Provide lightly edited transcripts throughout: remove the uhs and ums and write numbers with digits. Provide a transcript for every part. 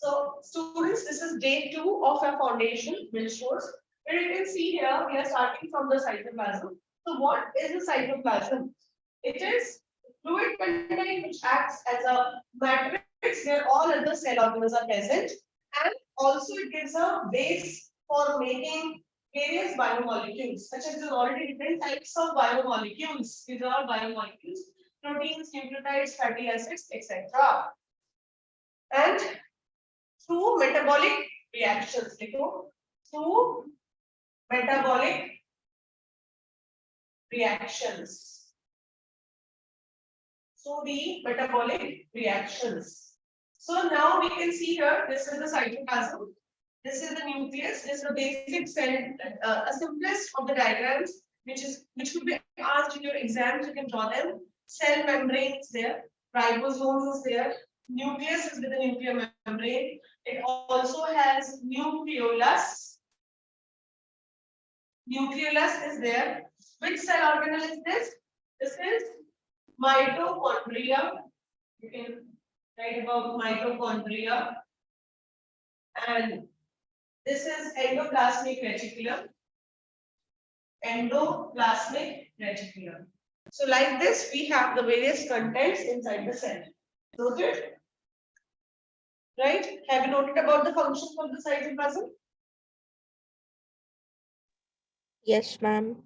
So students, this is day 2 of our foundation Mills course. Where you can see here, we are starting from the cytoplasm. So what is the cytoplasm? It is fluid content which acts as a matrix where all other cell organelles are present, and also it gives a base for making various biomolecules, such as there are already different types of biomolecules. These are all biomolecules, proteins, nucleotides, fatty acids, etc. And through metabolic reactions, through metabolic reactions. So the metabolic reactions. So now we can see here, this is the cytoplasm. This is the nucleus. This is the basic cell, a simplest of the diagrams, which could be asked in your exams. You can draw them. Cell membrane is there. Ribosomes is there. Nucleus is with the nuclear membrane. It also has nucleolus. Nucleolus is there. Which cell organelle is this? This is mitochondria. You can write about mitochondria. And this is endoplasmic reticulum. Endoplasmic reticulum. So like this, we have the various contents inside the cell. Noted? Right? Have you noted about the functions of the cytoplasm? Yes, ma'am.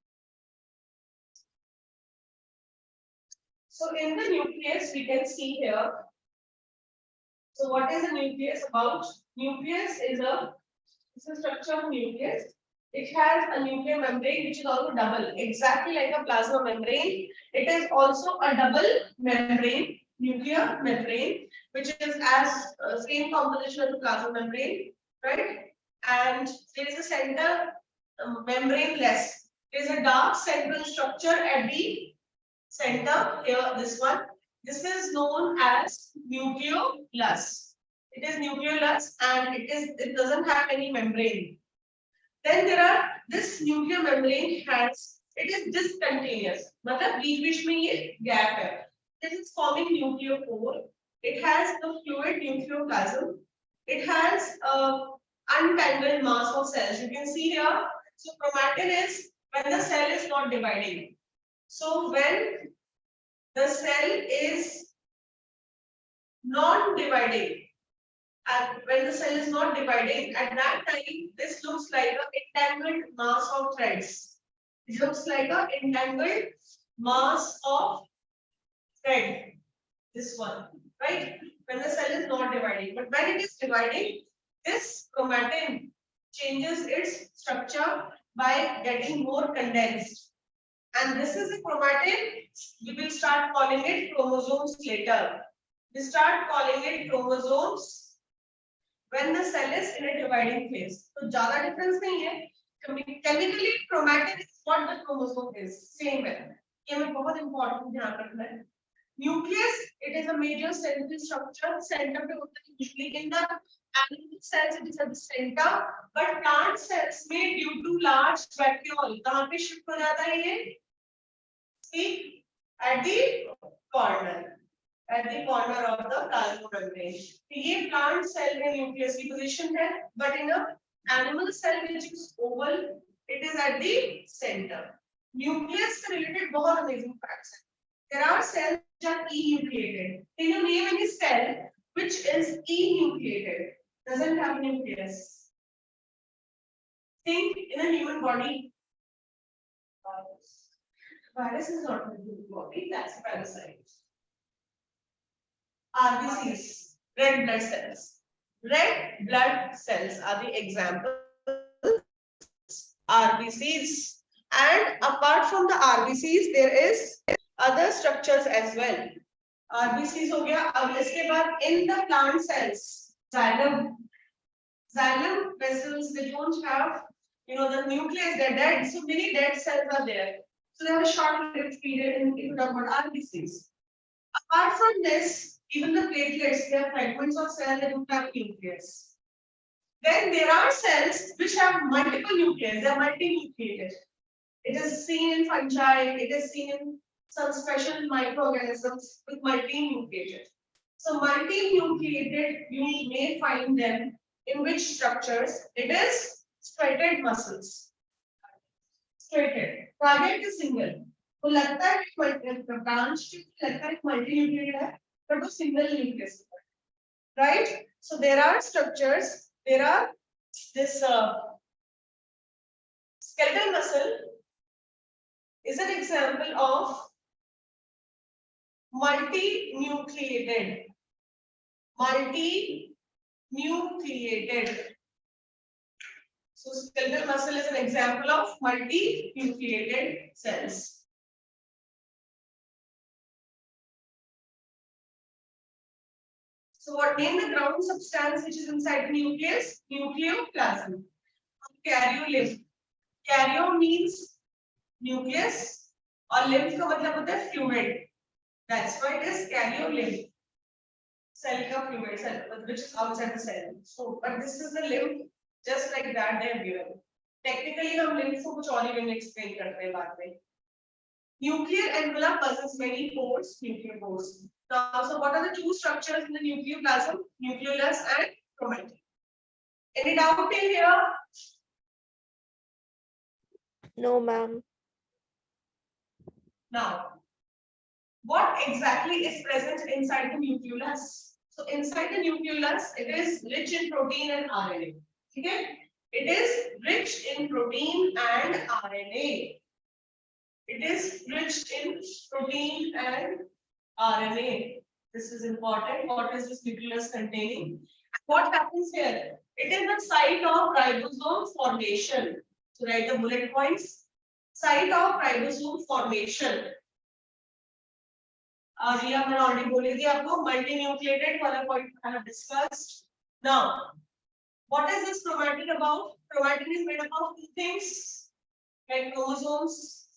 So in the nucleus, we can see here. So what is the nucleus about? Nucleus is a structure of nucleus. It has a nuclear membrane which is also double, exactly like a plasma membrane. It is also a double membrane, nuclear membrane, which is as same composition as the plasma membrane, right? And there is a center membraneless. There is a dark central structure at the center here. This one. This is known as nucleolus. It is nucleolus and it doesn't have any membrane. Then there are this nuclear membrane it is discontinuous. मतलब बीच में ये gap है. This is forming nucleopore. It has the fluid nucleoplasm. It has untangled mass of cells. You can see here. So chromatin is when the cell is not dividing. So when the cell is non-dividing, and when the cell is not dividing, at that time, this looks like an entangled mass of threads. It looks like an entangled mass of thread. This one, right? When the cell is not dividing. But when it is dividing, this chromatin changes its structure by getting more condensed. And this is a chromatin. We will start calling it chromosomes later. We start calling it chromosomes when the cell is in a dividing phase. So ज़्यादा difference नहीं है. Chemically, chromatin is what the chromosome is. Same है. ये हमें बहुत important ध्यान रखना है. Nucleus, it is a major central structure. Center पे होता है usually in the animal cells it is at the center, but plant cells में due to large vacuole कहाँ पे shift हो जाता है ये? See, at the corner. At the corner of the plasma membrane. ये plant cell में nucleus की position है, but in a animal cell which is oval, it is at the center. Nucleus से related बहुत amazing facts हैं. There are cells which are enucleated. Can you name any cell which is enucleated? Doesn't have nucleus. Think in a human body. Virus is not in the human body. That's a parasite. RBCs, red blood cells. Red blood cells are the examples. RBCs. And apart from the RBCs, there is other structures as well. RBCs हो गया. अब इसके बाद in the plant cells, xylem. Xylem vessels, they don't have, the nucleus, they're dead. So many dead cells are there. So they have a short lived period in if you talk about RBCs. Apart from this, even the platelets, they are fragments of cell that don't have nucleus. Then there are cells which have multiple nuclei, they are multinucleated. It is seen in fungi, it is seen in some special microorganisms with multinucleated. So multinucleated, you may find them in which structures? It is striated muscles. Striated. Target is single. तो लगता है branch लगता है multinucleated है, but वो single nucleus है. Right? So there are structures. There are this skeletal muscle is an example of multinucleated. Multinucleated. So skeletal muscle is an example of multinucleated cells. So what name the ground substance which is inside the nucleus? Nucleoplasm. Karyolymph. Karyo means nucleus और lymph का मतलब होता है fluid. That's why it is karyolymph. Cell का fluid, cell which is outside the cell. So, but this is the lymph, just like that they are given. Technically हम lymph को कुछ और ही में explain करते हैं बाद में. Nuclear envelope possesses many pores, nuclear pores. Now, so what are the two structures in the nucleoplasm? Nucleolus and chromatin. Any doubt in here? No, ma'am. Now, what exactly is present inside the nucleolus? So inside the nucleolus, it is rich in protein and RNA. Okay? It is rich in protein and RNA. It is rich in protein and RNA. This is important. What is this nucleus containing? What happens here? It is the site of ribosome formation. So write the bullet points. Site of ribosome formation. Riya, I already बोली थी आपको multinucleated वाला point I have discussed. Now, what is this chromatin about? Chromatin is made up of two things, like chromosomes.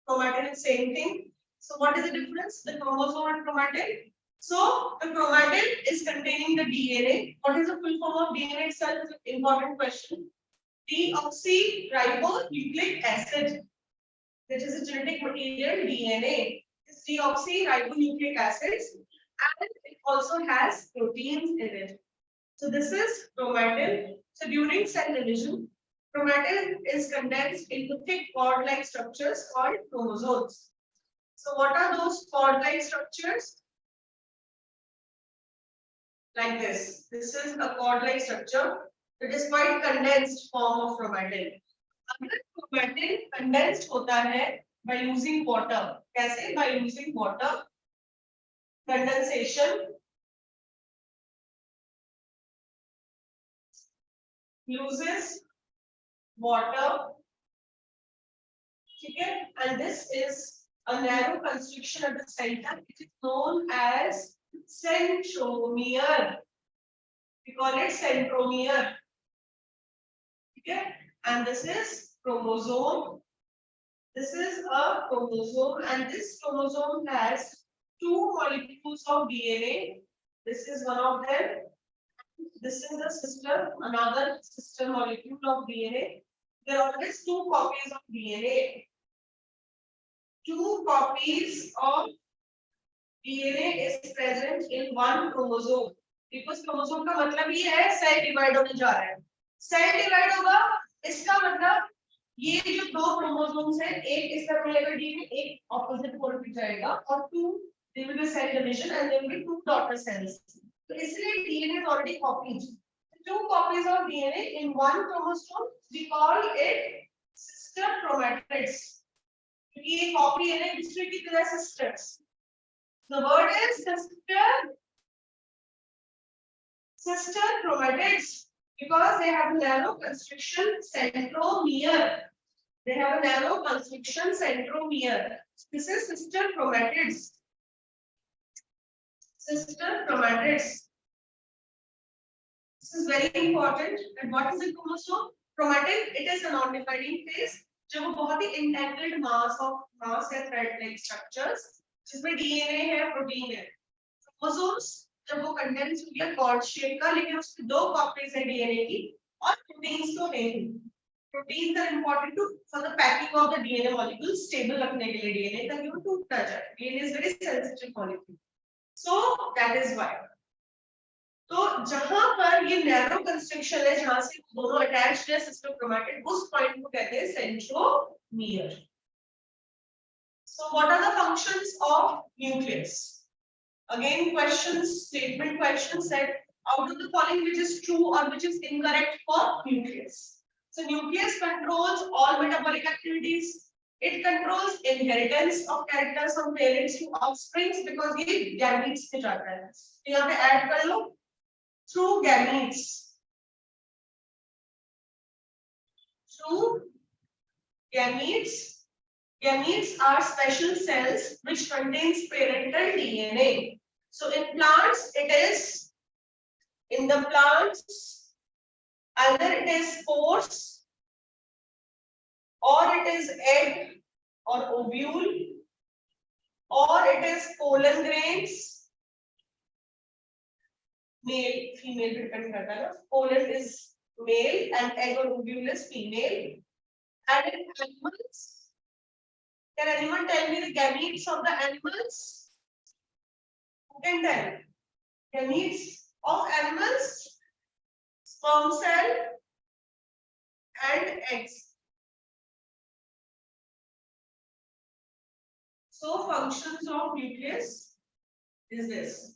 Chromatin is same thing. So what is the difference? The chromosome and chromatin. So the chromatin is containing the DNA. What is the full form of DNA itself? Is an important question. Deoxyribonucleic acid, which is a genetic material DNA. This deoxyribonucleic acids, and it also has proteins in it. So this is chromatin. So during cell division, chromatin is condensed into thick cord-like structures called chromosomes. So what are those cord-like structures? Like this. This is a cord-like structure. It is quite condensed form of chromatin. अगर chromatin condensed होता है by using water. कैसे? By using water. Condensation uses water. Okay, and this is a narrow constriction at the center. It is known as centromere. We call it centromere. Okay, and this is chromosome. This is a chromosome, and this chromosome has two molecules of DNA. This is one of them. This is the sister, another sister molecule of DNA. There are always two copies of DNA. Two copies of DNA is present in one chromosome. Because chromosome का मतलब ये है cell divide होने जा रहा है. Cell divide होगा, इसका मतलब ये जो दो क्रोमोसोम्स हैं, एक इसका मिलेगा डीएनए, एक ऑपोजिट पोल पे जाएगा, और to there will be cell division and there will be two daughter cells. So इसलिए DNA is already copied. Two copies of DNA in one chromosome, we call it sister chromatids. ये copy है ना दूसरे की तरह sisters. The word is sister chromatids because they have a narrow constriction centromere. They have a narrow constriction centromere. This is sister chromatids. Sister chromatids. This is very important. And what is a chromosome? Chromatin, it is a non-dividing phase. जो वो बहुत ही entangled mass है thread-like structures, जिसमें DNA है, protein है. Chromosomes जब वो condense हो गया cord shape का, लेकिन उसकी दो copies है DNA की, और proteins तो नहीं. Proteins are important for the packing of the DNA molecules, stable रखने के लिए DNA ताकि वो टूट ना जाए. DNA is very sensitive molecule. So that is why. तो जहां पर ये नैरो कंस्ट्रक्शन है, जहां से दोनों अटैच्ड है सिस्टम क्रोमैटिड, उस पॉइंट को कहते हैं centromere. So what are the functions of nucleus? Again, questions, statement questions said out of the following which is true or which is incorrect for nucleus. So nucleus controls all metabolic activities. It controls inheritance of characters from parents to offsprings because ये gametes में जाता है. तो यहाँ पे add कर लो through gametes. Through gametes. Gametes are special cells which contains parental DNA. So in plants, it is in the plants either it is spores or it is egg or ovule or it is pollen grains. Male, female depend करता है. Pollen is male and egg or ovule is female. And in animals, can anyone tell me the gametes of the animals? Who can tell? Gametes of animals, sperm cell and eggs. So functions of nucleus is this.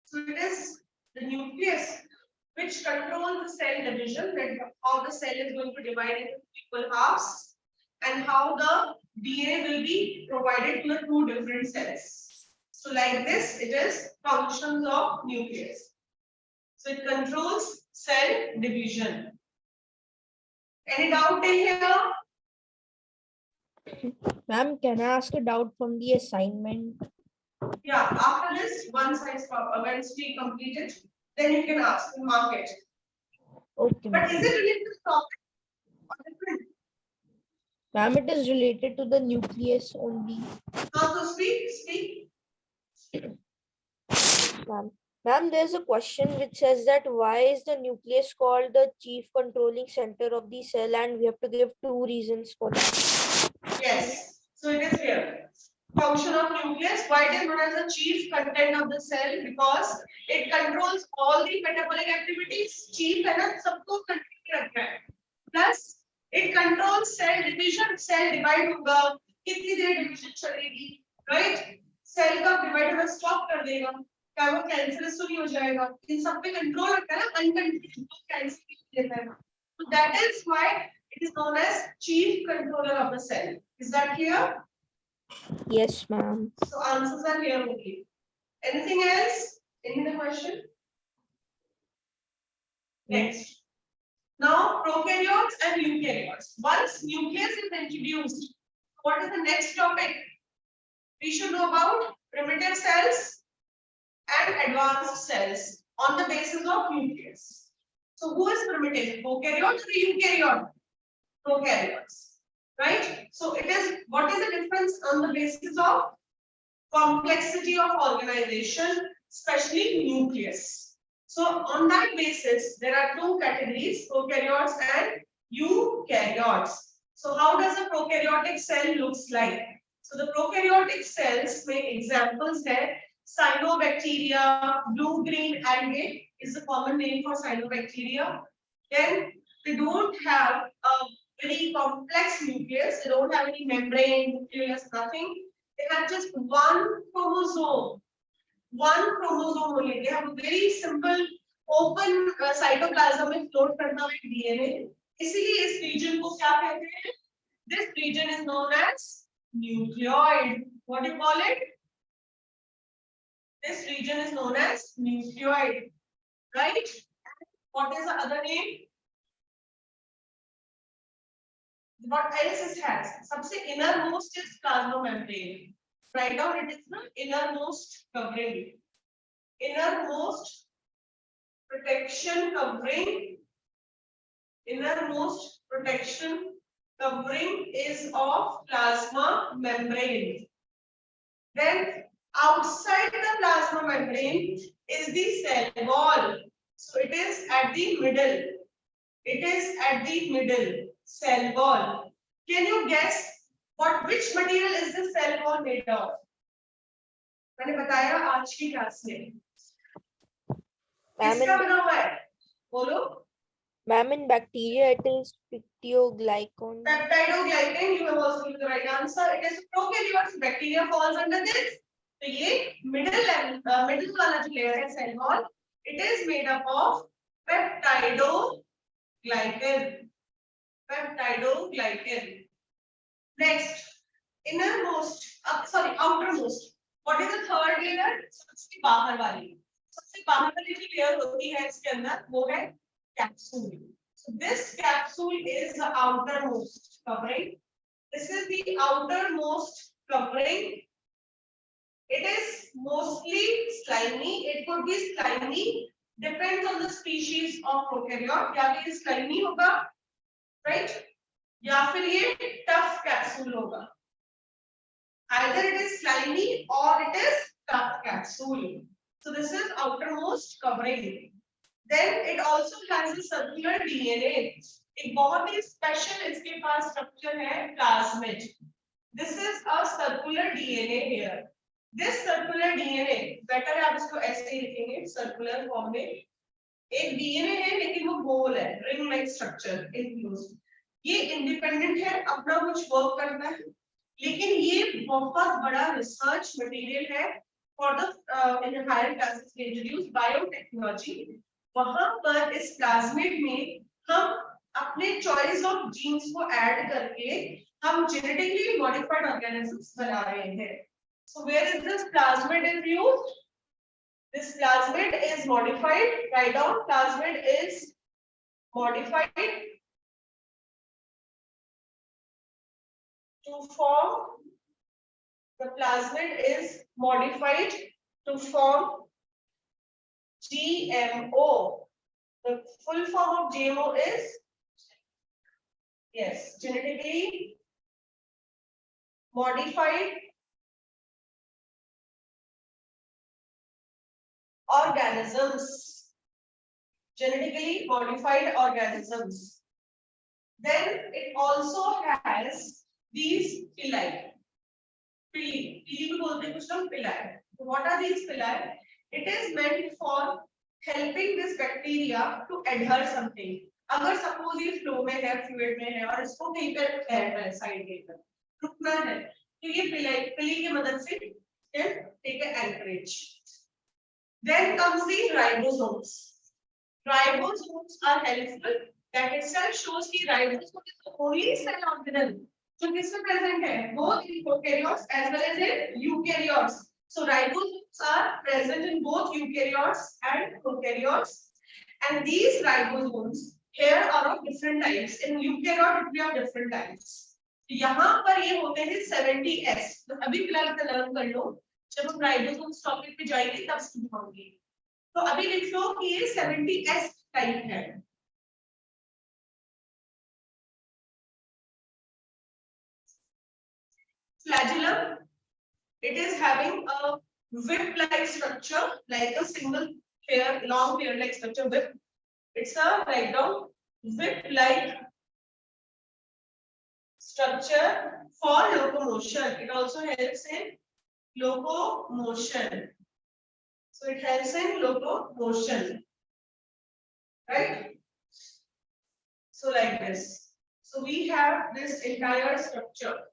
So it is the nucleus which controls the cell division, that how the cell is going to divide into equal halves and how the DNA will be provided to the two different cells. So like this, it is functions of nucleus. So it controls cell division. Any doubt in here? Ma'am, can I ask a doubt from the assignment? Yeah, after this, once we complete it, then you can ask and mark it. Okay, But is ma'am. it related to the topic or different? Ma'am, it is related to the nucleus only. Now to speak. Ma'am, there's a question which says that why is the nucleus called the chief controlling center of the cell, and we have to give 2 reasons for that. Yes. So it is here. Function of nucleus. Why it is known as the chief content of the cell? Because it controls all the metabolic activities. Chief है ना, सबको control रखता है. Plus it controls cell division. Cell divide होगा, कितनी देर division चलेगी, right? Cell का divide होना stop कर देगा. क्या वो cancerous तो नहीं हो जाएगा? इन सब पे control रखता है ना, uncontrolled cancer नहीं देता है. So that is why it is known as chief controller of the cell. Is that clear? Yes, ma'am. So answers are here only. Anything else? Any other question? Next. Now prokaryotes and eukaryotes. Once nucleus is introduced, what is the next topic? We should know about primitive cells and advanced cells on the basis of nucleus. So who is primitive? Prokaryotes or eukaryote? Prokaryotes. Right? So it is, what is the difference on the basis of complexity of organization, especially nucleus. So on that basis, there are two categories, prokaryotes and eukaryotes. So how does a prokaryotic cell looks like? So the prokaryotic cells may examples है cyanobacteria, blue-green algae is the common name for cyanobacteria. Then they don't have a very complex nucleus. They don't have any membrane, nucleus, nothing. They have just one chromosome. One chromosome only. They have a very simple open cytoplasm में float करता हुआ DNA. इसीलिए इस region को क्या कहते हैं? This region is known as nucleoid. What do you call it? This region is known as nucleoid. Right? What is the other name? What else it has? सबसे innermost is plasmamembrane. Write down it is the innermost covering. Innermost protection covering. Innermost protection covering is of plasma membrane. Then outside the plasma membrane is the cell wall. So it is at the middle. It is at the middle. Cell wall. Can you guess which material is the cell wall made of? मैंने बताया आज की class में Ma'am, किसका in, बना हुआ है, बोलो। ma'am, in bacteria it is peptidoglycan. Peptidoglycan, you have also given the right answer. It is prokaryotes. Bacteria falls under this. तो ये middle level, middle वाला जो layer है cell wall, it is made up of peptidoglycan. Peptidoglycan. Next, innermost, sorry, outermost. What is the third layer? सबसे बाहर वाली. सबसे बाहर वाली जो layer होती है इसके अंदर वो है capsule. So this capsule is the outermost covering. This is the outermost covering. It is mostly slimy. It could be slimy. Depends on the species of prokaryote. या फिर slimy होगा, right? या फिर ये tough capsule होगा. Either it is slimy or it is tough capsule. So this is outermost covering. Then it also has a circular DNA. एक बहुत ही special इसके पास structure है plasmid. This is a circular DNA here. This circular DNA, better आप इसको ऐसे ही लिखेंगे circular form में. एक DNA है लेकिन वो गोल है, ring like structure enclosed. ये independent है, अपना कुछ work करता है, लेकिन ये बहुत बड़ा research material है for the in higher classes we introduce biotechnology. वहां पर इस plasmid में हम अपने choice of genes को add करके हम genetically modified organisms बना रहे हैं. So where is this plasmid is used? This plasmid is modified. Write down, plasmid is modified to form. The plasmid is modified to form GMO. The full form of GMO is, yes, genetically modified organisms. Genetically modified organisms. Then it also has these villi. Villi को बोलते हैं कुछ लोग villi. What are these villi? It is meant for helping this bacteria to adhere something. अगर suppose ये flow में है, fluid में है और इसको कहीं पर बैठना है side पर, रुकना है, तो ये villi की मदद से can take an anchorage. Then comes the ribosomes. Ribosomes are helpful. That itself shows कि ribosome is the only cell organelle जो किसमें present है, both in prokaryotes as well as in eukaryotes. So ribosomes are present in both eukaryotes and prokaryotes. And these ribosomes here are of different types. In eukaryote we have different types. यहाँ पर ये होते हैं 70S. तो अभी फिलहाल से learn कर लो. जब हम ribosomes topic पे जाएंगे तब समझाऊंगी. तो अभी लिख लो कि ये 70S टाइप है. Flagellum, it is having a whip-like structure, like a single hair, long hair-like structure. Whip. It's a write down whip-like structure for locomotion. It also helps in locomotion. So it helps in locomotion, right? So like this. So we have this entire structure.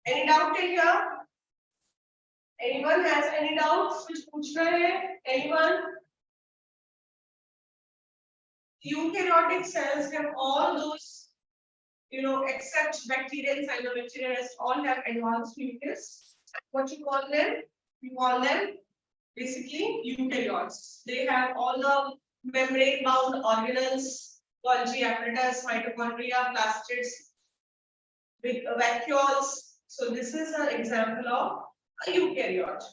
Any doubt till here? Anyone has any doubts? कुछ पूछना है? Anyone? Eukaryotic cells have all those, except bacteria and cyanobacteria, rest all have advanced nucleus. What you call them? You call them basically eukaryotes. They have all the membrane-bound organelles, Golgi apparatus, mitochondria, plastids, vacuoles. So this is an example of a eukaryote.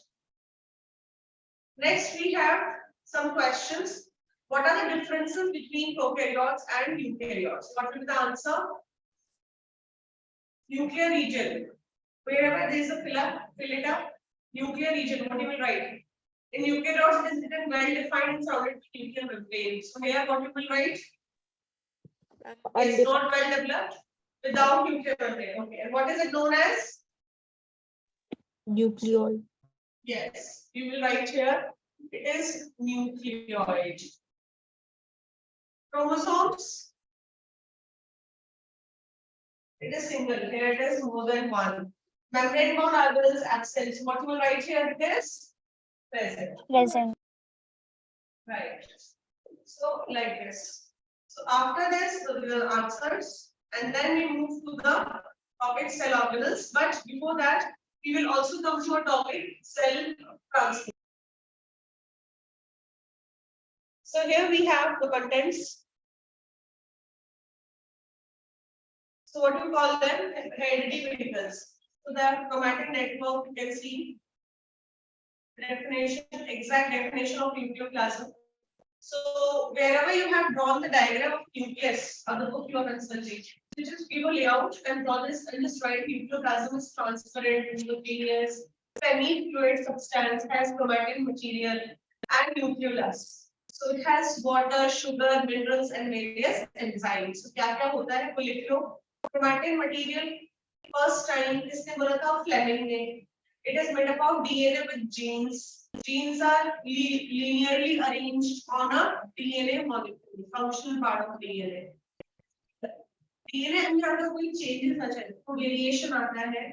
Next we have some questions. What are the differences between prokaryotes and eukaryotes? What will be the answer? Nuclear region. Wherever there is a fill it up. Nuclear region. What you will write? In eukaryotes, it is written well defined and surrounded by nuclear membrane. So here, what you will write? It's not well developed without nuclear membrane. Okay. And what is it known as? Nucleoid. Yes. You will write here. It is nucleoid. Chromosomes. It is single. Here it is more than one. Membrane bound organelles absent. So what you will write here? It is present. Present. Right. So like this. So after this, the answers, and then we move to the topic cell organelles. But before that, we will also come to a topic cell transport. So here we have the contents. So what do you call them? Heredity vehicles. So the chromatic network, you can see definition, exact definition of nucleoplasm. So wherever you have drawn the diagram of nucleus or the book you are consulting, you just give a layout and draw this and just write nucleoplasm is transparent, homogeneous, semi-fluid substance, has chromatin material and nucleolus. So it has water, sugar, minerals and various enzymes. So क्या क्या होता है वो लिख लो. Chromatin material first time इसने बोला था Fleming ने. It is made up of DNA with genes. Genes are linearly arranged on a DNA molecule, functional part of DNA. DNA में अगर कोई changes आ जाए, तो variation आता है.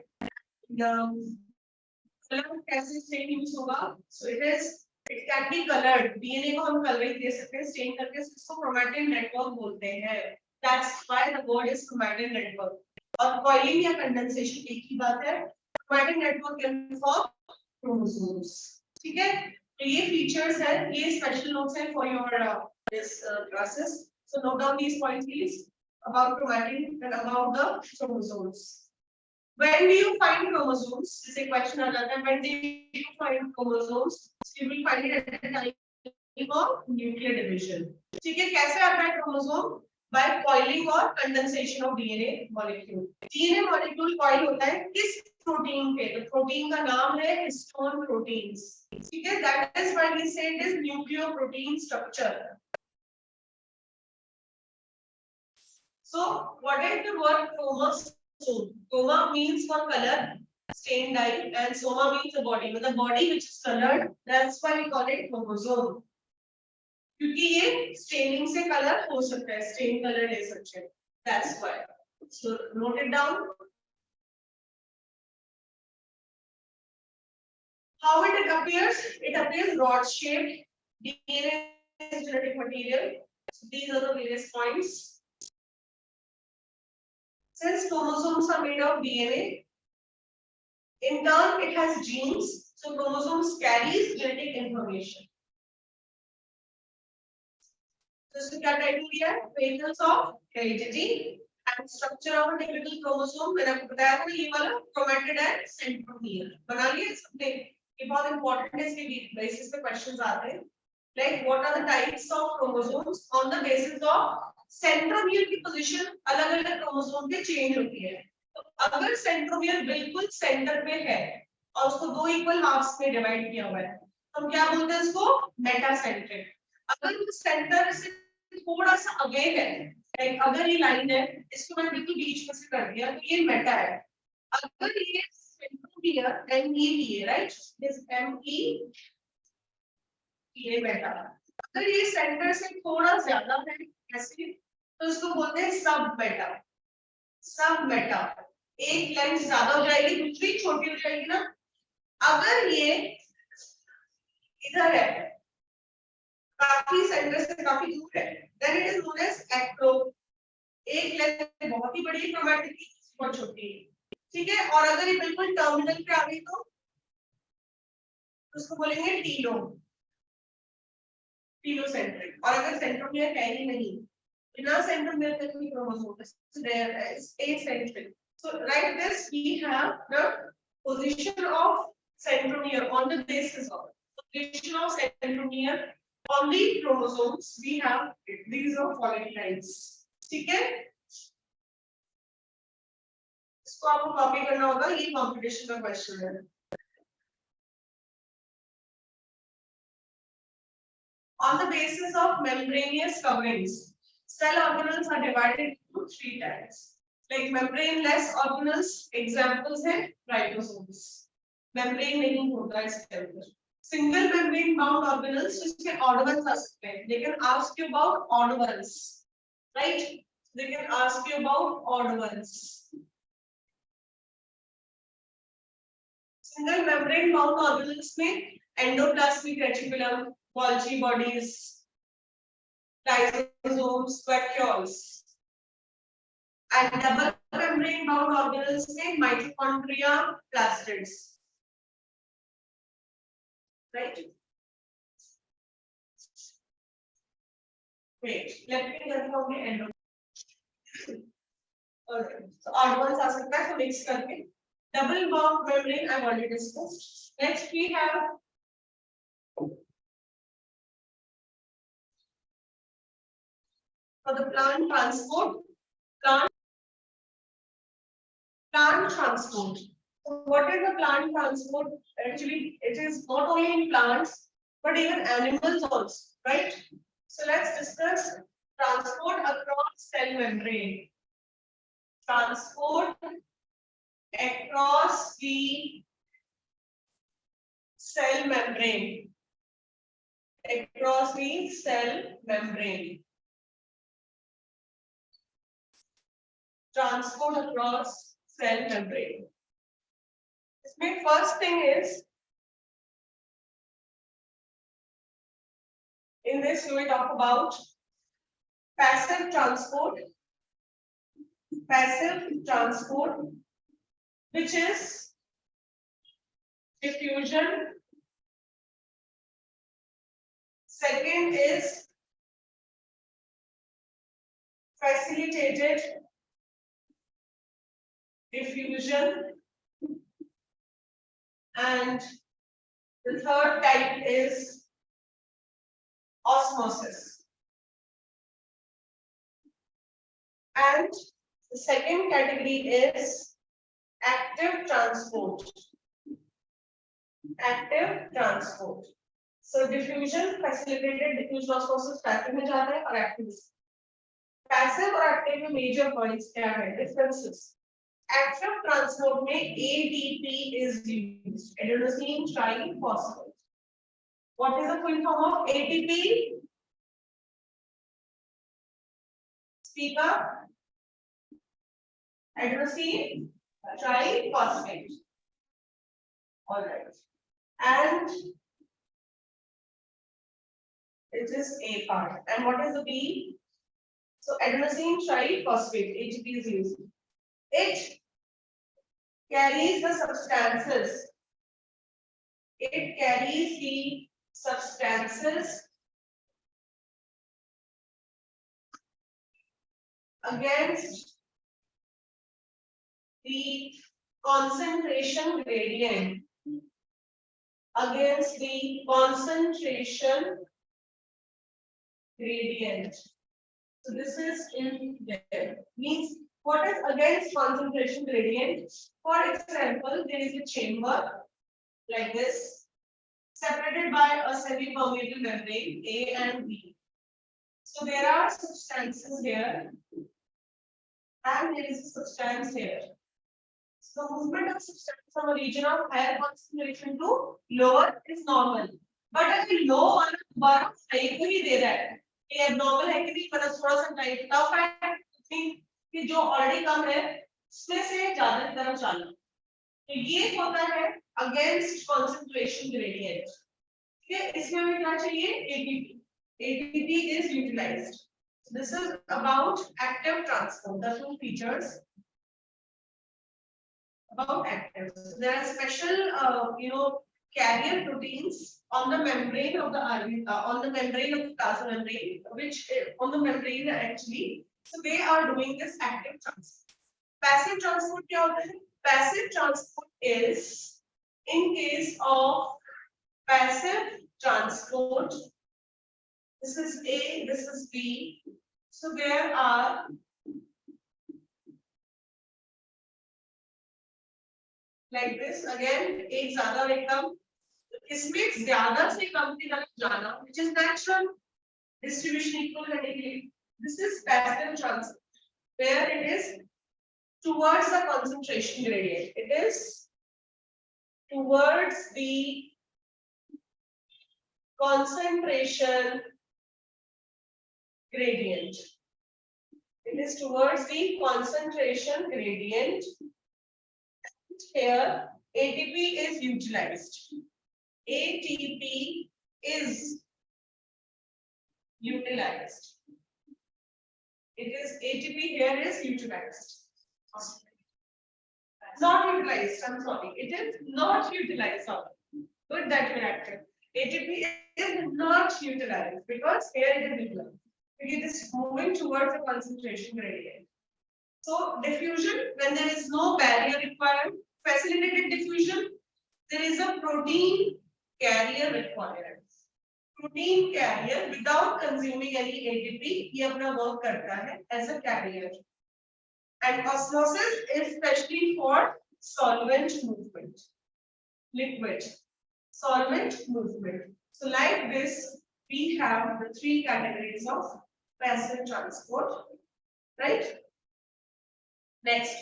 कलर कैसे change होगा? So it can be colored. DNA को हम coloring दे सकते हैं, stain करके इसको chromatin network बोलते हैं. That's why the word is chromatin network. और coiling या condensation एक ही बात है. Chromatin network can form chromosomes. ठीक है? तो ये features है, ये special notes है for your this classes. So note down these points please about chromatin and about the chromosomes. When do you find chromosomes? This is a question आ जाता है. When do you find chromosomes? You will find it at the time of nuclear division. ठीक है? कैसे आता है chromosome? By coiling or condensation of DNA molecule. DNA molecule coil होता है किस प्रोटीन पे? तो प्रोटीन का नाम है histone proteins. ठीक है? That is why we say it is nucleoprotein structure. So what is the word chromosome? Chroma means for color, stain dye, and soma means the body. But the body which is colored, that's why we call it chromosome. क्योंकि ये staining से color हो सकता है, stain color ले सकते हैं. That's why. So note it down. How it appears? It appears rod shaped. DNA is genetic material. So these are the various points. Since chromosomes are made of DNA, in turn it has genes. So chromosomes carries genetic information. So इसको क्या title दिया है? Vehicles of heredity and structure of a typical chromosome. मैंने आपको बताया था ये वाला chromatid and centromere. बना लिया सबने. ये बहुत important है, इसके basis पे questions आते हैं. Like what are the types of chromosomes on the basis of centromere की position अलग-अलग chromosome पे change होती है. तो अगर centromere बिल्कुल center पे है और उसको दो equal halves में divide किया हुआ है, तो हम क्या बोलते हैं इसको? Metacentric. अगर वो center से थोड़ा सा away है, like अगर ये line है, इसको मैंने बिल्कुल बीच में से कर दिया, तो ये meta है. अगर ये centromere META, right? This META meta. अगर ये center से थोड़ा ज्यादा है, ऐसे तो इसको बोलते हैं सब मेटा. सब मेटा एक लेंथ ज्यादा हो जाएगी, दूसरी छोटी हो जाएगी ना. अगर ये इधर है, काफी सेंटर से काफी दूर है, then it is known as acro. एक लेंथ बहुत ही बड़ी क्रोमैटिक की, बहुत छोटी. ठीक है? और अगर ये बिल्कुल टर्मिनल पे आ गई तो उसको बोलेंगे टीलो. टीलोसेंट्रिक. और अगर सेंट्रोमियर है ही नहीं, बिना centromere के कोई chromosome is acentric. So like this we have the position of centromere on the basis of position of centromere On the chromosomes, we have these are following lines. ठीक है? इसको आपको कॉपी करना होगा, ये कंपटीशन का क्वेश्चन है. On the basis of membranous coverings, cell organelles are divided into three types. Like membraneless organelles, examples है ribosomes. Membrane नहीं होता इसके अंदर. Single membrane bound organelles जिसमें odd ones आ सकते हैं. They can ask you about odd ones, right? They can ask you about odd ones. Single membrane bound organelles में endoplasmic reticulum, Golgi bodies, lysosomes, vacuoles, and double membrane bound organelles में mitochondria, plastids. Right? Wait, let me confirm the end. Alright, so odd ones आ सकता है, तो mix करके. Double bound membrane I've already discussed. Next we have for the plant transport. Plant transport. So what is the plant transport? Actually, it is not only in plants, but even animals also, right? So let's discuss transport across cell membrane. Transport across the cell membrane. Across the cell membrane. Transport across cell membrane. इसमें first thing is, in this we will talk about passive transport. Passive transport, which is diffusion. Second is facilitated diffusion, and the third type is osmosis. And the second category is active transport. Active transport. So diffusion, facilitated diffusion, osmosis passive में जाता है और active. Passive और active में major points क्या है? Differences. Active transport में ATP is used. Adenosine triphosphate. What is the full form of ATP? Speak up. Adenosine triphosphate. All right. And it is A part. And what is the B? So adenosine triphosphate, ATP is used. It carries the substances. It carries the substances against the concentration gradient. Against the concentration gradient. So this is in there. Means what is against concentration gradient? For example, there is a chamber like this, separated by a semi-permeable membrane A and B. So there are substances here, and there is a substance here. So the movement of substance from a region of higher concentration to lower is normal. But अगर low वाला दोबारा high को ही दे रहा है, ये abnormal है कि नहीं, मतलब थोड़ा सा टाइट टफ है, कि जो already कम है, उसमें से ज़्यादा की तरफ जाना. तो ये होता है against concentration gradient. ठीक है, इसमें हमें क्या चाहिए? ATP. ATP is utilized. So this is about active transport. The two features about active. So there are special, carrier proteins on the membrane of the on the membrane of the plasma membrane, which on the membrane actually. So they are doing this active transport. Passive transport क्या होता है? Passive transport is in case of passive transport. This is A, this is B. So there are like this again, एक ज़्यादा और एक कम. इसमें ज़्यादा से कम की तरफ जाना, which is natural. Distribution equal करने के लिए. This is passive transfer, where it is towards the concentration gradient. It is towards the concentration gradient. It is towards the concentration gradient. Here, ATP is utilized. ATP is utilized. It is ATP here is utilized. Not utilized, I'm sorry. It is not utilized. Good that corrected. ATP is not utilized because here it is utilized. It is moving towards the concentration gradient. So diffusion, when there is no barrier required, facilitated diffusion, there is a protein carrier required. Protein carrier without consuming any ATP, ये अपना work करता है as a carrier. And osmosis is especially for solvent movement, liquid, solvent movement. So like this, we have the three categories of passive transport, right? Next,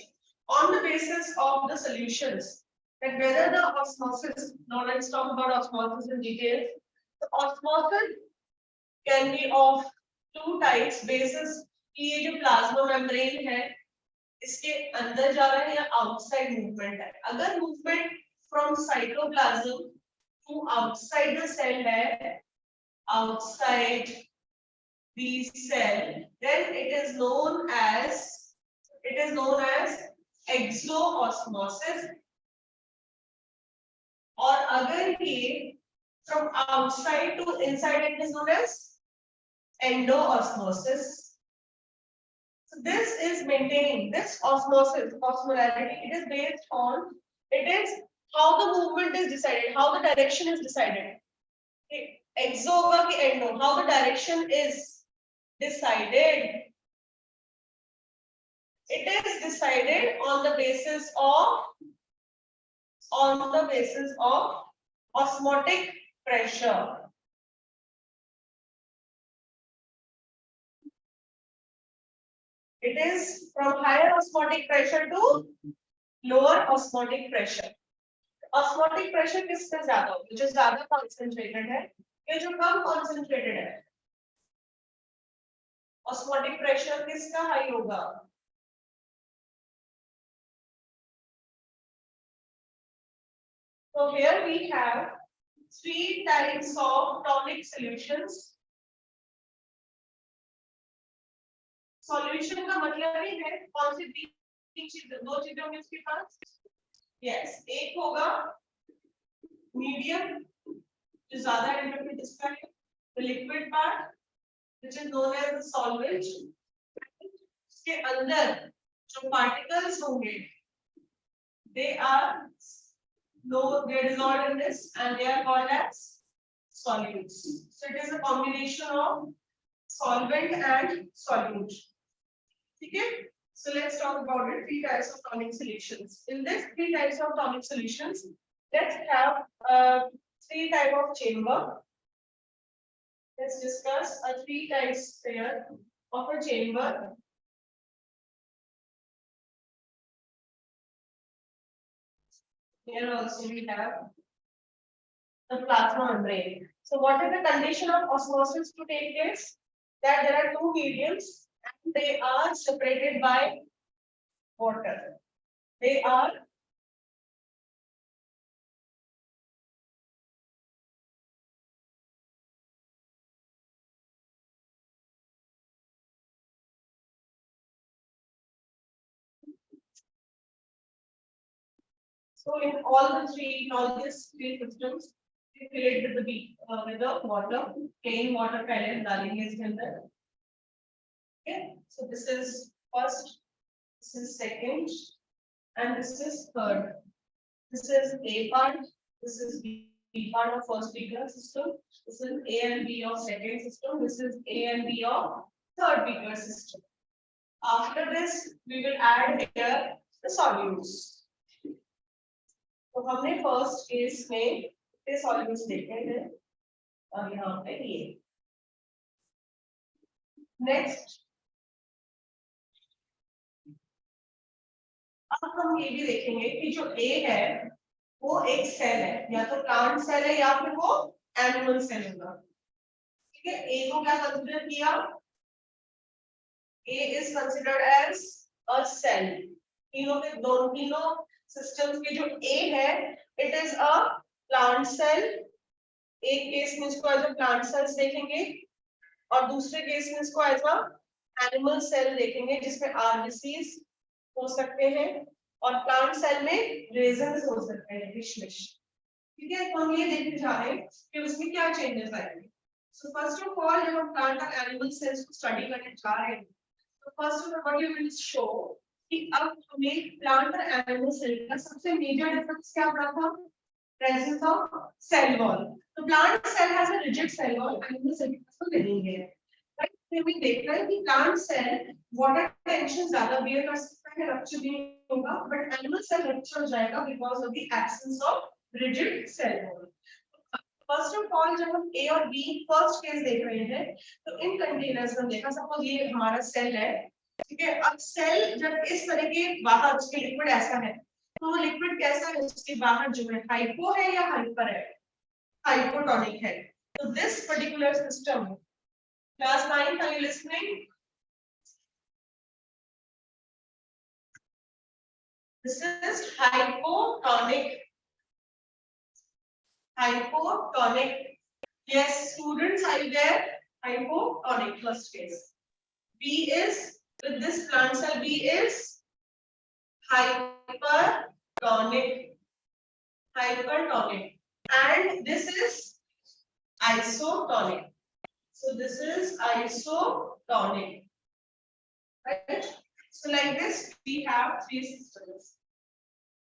on the basis of the solutions, that whether the osmosis, now let's talk about osmosis in detail. The osmosis can be of two types basis कि ये जो plasma membrane है इसके अंदर जा रहा है या outside movement है. अगर movement from cytoplasm to outside the cell है, outside the cell, then it is known as exoosmosis. और अगर ये from outside to inside, it is known as endoosmosis. So this is maintaining this osmosis, osmolarity. It is based on, it is how the movement is decided, how the direction is decided. Exo होगा कि endo, how the direction is decided. It is decided on the basis of osmotic pressure. It is from higher osmotic pressure to lower osmotic pressure. Osmotic pressure किससे ज्यादा होगी? जो ज्यादा concentrated है या जो कम concentrated है? Osmotic pressure किसका high होगा? So here we have three types of tonic solutions. Solution का मतलब ही है कौन सी तीन चीजें, दो चीजें होंगी उसके पास. Yes, एक होगा medium जो ज्यादा entropy display, the liquid part which is known as the solvent. उसके अंदर जो particles होंगे, they are dissolved in this and they are called as solutes. So it is a combination of solvent and solute. Okay, so let's talk about it. Three types of tonic solutions. In this three types of tonic solutions, let's have three type of chamber. Let's discuss a three types here of a chamber. Here also we have the plasma membrane. So what is the condition of osmosis to take place? That there are two mediums and they are separated by water. They are so in all these three systems, we fill it with the water, plain water pellets डालेंगे इसके अंदर. Okay, so this is first, this is second, and this is third. This is A part, this is B B part of first Beaker system. This is A and B of second system. This is A and B of third Beaker system. After this, we will add here the solutes. तो हमने first case में कितने solutes देखे हैं और यहाँ पे ये नेक्स्ट अब हम ये भी देखेंगे कि जो A है वो एक सेल है या तो प्लांट सेल है या फिर वो एनिमल सेल होगा ठीक है A को क्या कंसीडर किया A is considered as a cell तीनों सिस्टम्स के जो A है it is a plant cell एक केस में इसको एज अ प्लांट सेल्स देखेंगे और दूसरे केस में इसको एज अ एनिमल सेल देखेंगे जिसमें आरबीसीज हो सकते हैं और प्लांट सेल में रेजन्स हो सकते हैं किशमिश ठीक है तो हम ये देखने जा रहे हैं कि उसमें क्या चेंजेस आएंगे सो फर्स्ट ऑफ ऑल जब हम प्लांट और एनिमल सेल्स को स्टडी करने जा रहे हैं तो first of all we will show कि अब हमें प्लांट और एनिमल सेल का सबसे मेजर डिफरेंस क्या पड़ा था प्रेजेंस ऑफ सेल वॉल तो plant cell has a rigid cell wall animal cell के पास तो नहीं है राइट तो हमें देखना है कि प्लांट सेल वाटर टेंशन ज्यादा बियर कर सकता है रप्चर भी होगा बट एनिमल सेल रप्चर हो जाएगा because of the absence of rigid cell wall first of all जब हम A और B फर्स्ट केस देख रहे हैं तो इन कंटेनर्स में देखा सपोज ये हमारा सेल है ठीक है अब सेल जब इस तरह के बाहर उसके लिक्विड ऐसा है तो वो लिक्विड कैसा है उसके बाहर जो है हाइपो है या हाइपर है हाइपोटोनिक है तो this particular system class 9 are you listening this is hypotonic yes students are you there hypotonic first case B is with this plant cell B is hypertonic and this is isotonic so this is isotonic right so like this we have three systems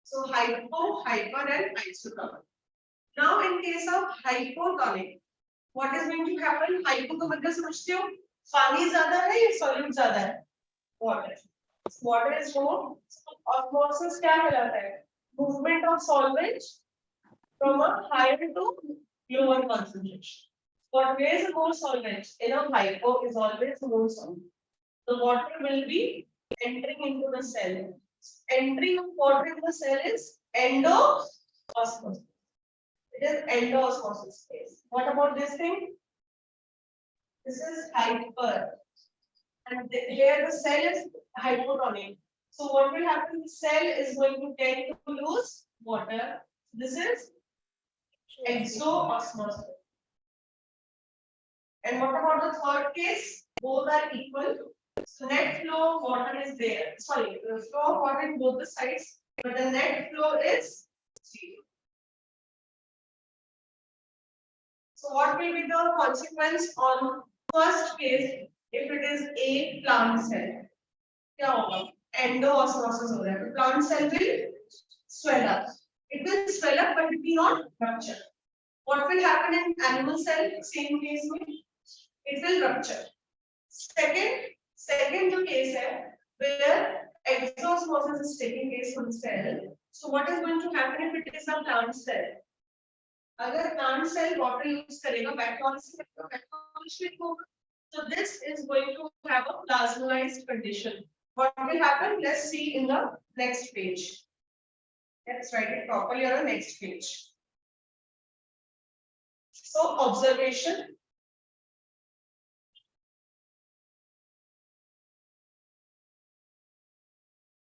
so hyper and isotonic now in case of hypotonic what is going to happen hypo का मतलब समझते हो पानी ज्यादा है या solute ज्यादा है water is more osmosis क्या कहलाता है movement of solvent from a higher to lower concentration what weighs more solvent in a hypo is always more solvent the water will be entering into the cell entry of water in the cell is endoosmosis it is endoosmosis phase what about this thing this is hyper and here the cell is hypotonic so what will happen the cell is going to tend to lose water this is exoosmosis and what about the third case both are equal so net flow of water is there sorry the flow of water in both the sides but the net flow is 0 so what will be the consequence on first case if it is a plant cell क्या होगा endoosmosis हो रहा है plant cell will swell up it will swell up but it will not rupture what will happen in animal cell same case में it will rupture second जो case है where exosmosis is taking place on cell so what is going to happen if it is a plant cell अगर plant cell water use करेगा bacterial होगा so this is going to have a plasmalized condition. What will happen? Let's see in the next page. Let's write it properly on the next page. So observation.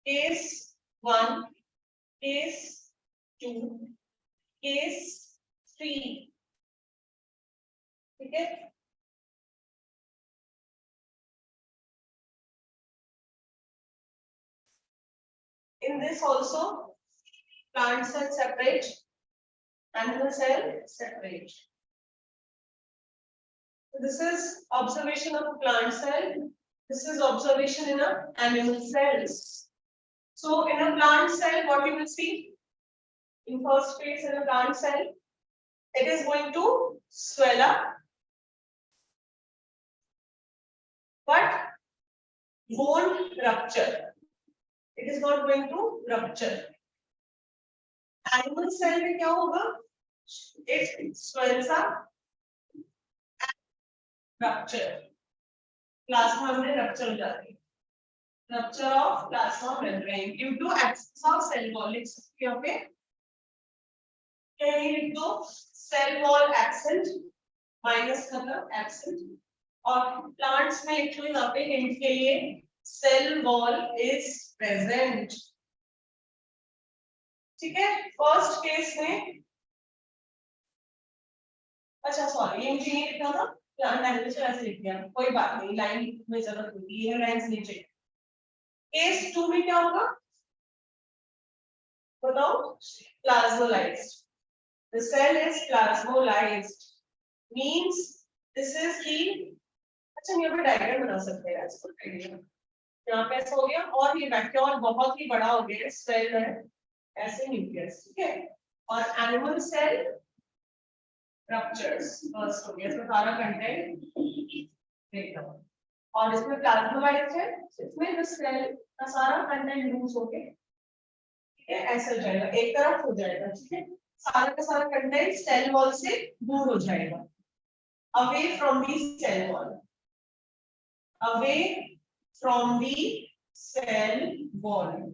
Case 1, case 2, case 3. Okay. In this also, plant cell separate, animal cell separate. So this is observation of a plant cell. This is observation in a animal cells. So in a plant cell, what you will see? In first phase in a plant cell, It is going to swell up, but won't rupture. It is not going to rupture. Animal cell में क्या होगा? It swells up and rupture. Plasma में rupture हो जाती है. Rupture of plasma membrane due to absence of cell wall. लिख सकते हो पे? क्या ये लिख दो? Cell wall absent, minus मतलब absent. और plants में लिख लो यहाँ पे hint के लिए cell wall is present. ठीक है, फर्स्ट केस में अच्छा सॉरी ये मुझे नहीं लिखना था, प्लांट एनिमल से ऐसे लिख दिया, कोई बात नहीं, लाइन में जरूरत होगी, ये लाइंस नीचे. केस 2 में क्या होगा बताओ? Plasmolysed. The cell is plasmolized means this is the अच्छा यहाँ पे डायग्राम बना सकते हैं इसको यहाँ पे ऐसा हो गया और ये वैक्यूल बहुत ही बड़ा हो गया सेल है ऐसे न्यूक्लियस ठीक है और एनिमल सेल रप्चर्स फर्स्ट हो गया तो सारा कंटेंट देख लो और इसमें प्लाज्मोलाइज्ड है इसमें जो सेल का सारा कंटेंट लूज हो गया ठीक है ऐसे हो जाएगा एक तरफ हो जाएगा ठीक है सारा का सारा कंटेंट सेल वॉल से दूर हो जाएगा away from the cell wall away from the cell wall.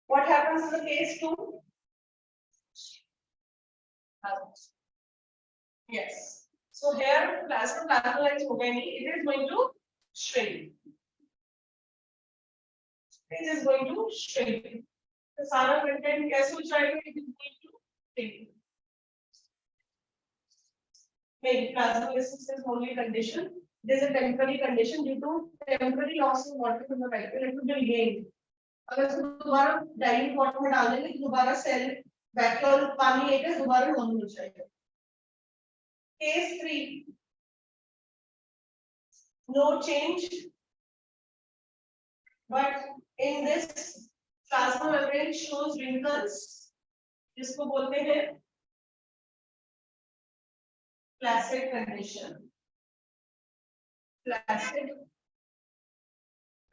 What happens in the case 2? Yes. So here plasmolized होगा नहीं, it is going to shrink. It is going to shrink. तो सारा content कैसे हो जाएगा? It is going to shrink. Maybe plasmolysis is only condition. It is a temporary condition due to temporary loss of water from the vacuole. It will be regained. अगर इसको दोबारा dilute water में डाल देंगे तो दोबारा सेल वैक्यूल पानी लेकर दोबारा नॉर्मल हो जाएगा. Case 3. No change. But in this plasma membrane shows wrinkles. जिसको बोलते हैं Placid condition. Placid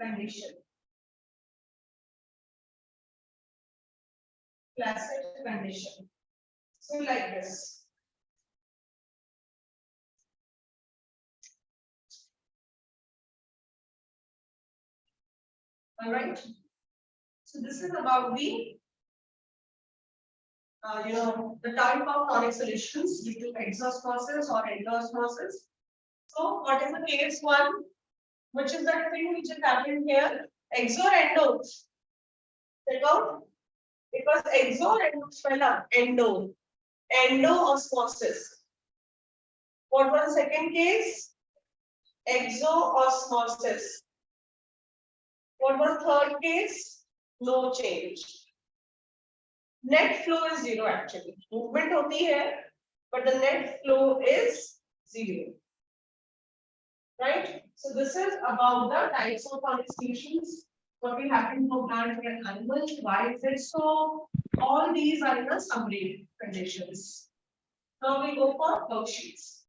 condition. Placid condition. So like this. All right. So this is about the the type of tonic solutions due to exosmosis or endosmosis. So what is the case 1? Which is that thing which is happening here? Exo or endo? Check out. It was exo or endo swell up? Endo. Endoosmosis. What was the second case? Exoosmosis. What was the third case? No change. Net flow is 0 actually. Movement hoti hai, but the net flow is 0. Right? So this is about the types of tonic solutions. What will happen for plants and animals? Why is it so? All these are in the summary conditions. Now we go for worksheets.